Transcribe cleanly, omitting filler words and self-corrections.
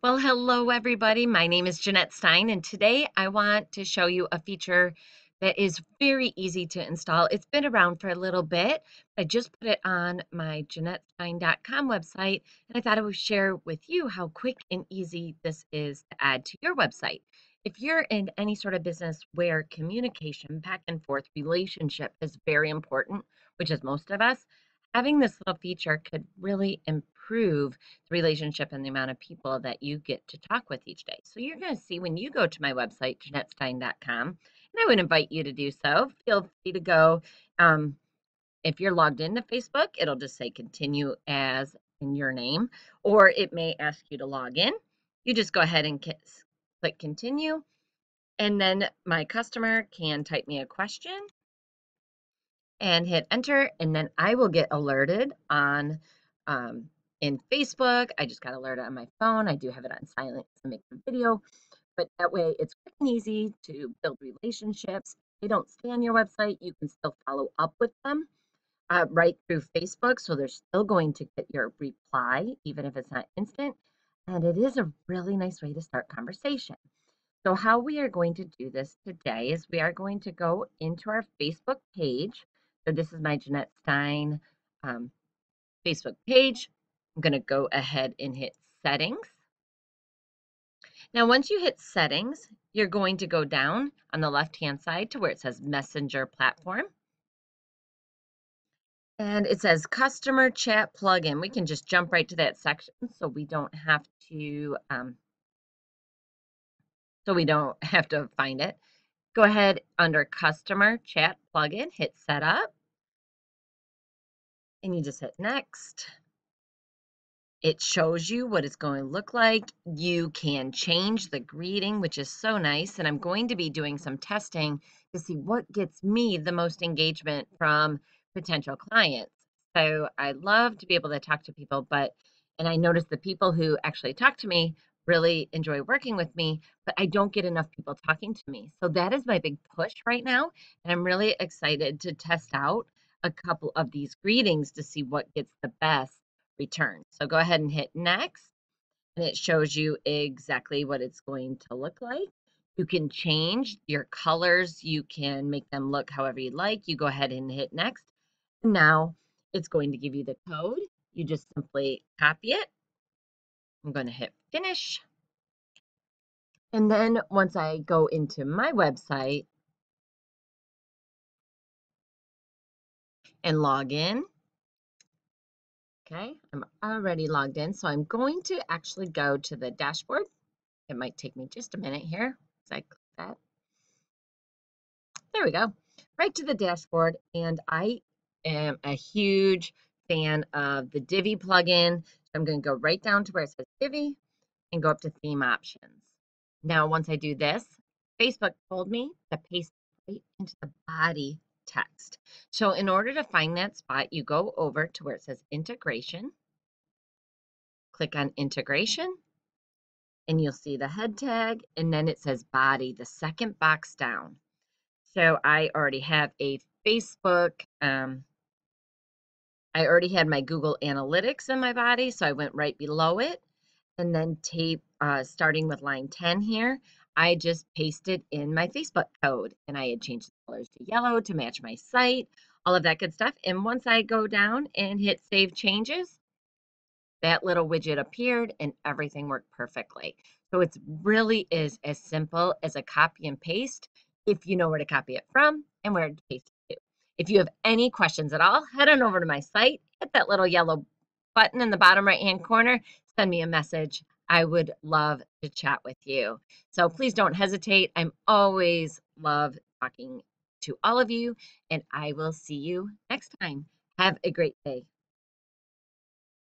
Well, hello, everybody. My name is Jeanette Stein, and today I want to show you a feature that is very easy to install. It's been around for a little bit. I just put it on my JeanetteStein.com website, and I thought I would share with you how quick and easy this is to add to your website. If you're in any sort of business where communication, back and forth, relationship is very important, which is most of us, having this little feature could really improve the relationship and the amount of people that you get to talk with each day. So you're going to see when you go to my website, JeanetteStein.com, and I would invite you to do so. Feel free to go. Um, if you're logged into Facebook, it'll just say continue as in your name, or it may ask you to log in. You just go ahead and click continue, and then my customer can type me a question and hit enter, and then I will get alerted on in Facebook. I just got alerted on my phone. I do have it on silent to make the video, but that way it's quick and easy to build relationships. If they don't stay on your website, you can still follow up with them right through Facebook, so they're still going to get your reply, even if it's not instant. And it is a really nice way to start conversation. So how we are going to do this today is we are going to go into our Facebook page. So this is my Jeanette Stein um, Facebook page. I'm going to go ahead and hit settings. Now, once you hit settings, you're going to go down on the left-hand side to where it says Messenger platform. And it says customer chat plugin. We can just jump right to that section so we don't have to find it. Go ahead under customer chat plugin, hit setup, and you just hit next. It shows you what it's going to look like. You can change the greeting, which is so nice. And I'm going to be doing some testing to see what gets me the most engagement from potential clients. So I love to be able to talk to people, and I notice the people who actually talk to me really enjoy working with me, but I don't get enough people talking to me. So that is my big push right now. And I'm really excited to test out a couple of these greetings to see what gets the best return. So go ahead and hit next, and it shows you exactly what it's going to look like. You can change your colors. You can make them look however you like. You go ahead and hit next. And now it's going to give you the code. You just simply copy it. I'm going to hit finish. And then once I go into my website and log in, okay, I'm already logged in. So I'm going to actually go to the dashboard. It might take me just a minute here as I click that. There we go. Right to the dashboard. And I am a huge fan of the Divi plugin. So I'm going to go right down to where it says Divi and go up to theme options. Now, once I do this, Facebook told me to paste right into the body text. So in order to find that spot, you go over to where it says integration, click on integration, and you'll see the head tag, and then it says body, the second box down. So I already have a Facebook. I already had my Google Analytics in my body, so I went right below it. And then starting with line 10 here, I just pasted in my Facebook code. And I had changed the colors to yellow to match my site, all of that good stuff. And once I go down and hit Save Changes, that little widget appeared and everything worked perfectly. So it really is as simple as a copy and paste if you know where to copy it from and where to paste it to. If you have any questions at all, head on over to my site, hit that little yellow button in the bottom right-hand corner, send me a message. I would love to chat with you. So please don't hesitate. I'm always love talking to all of you, and I will see you next time. Have a great day.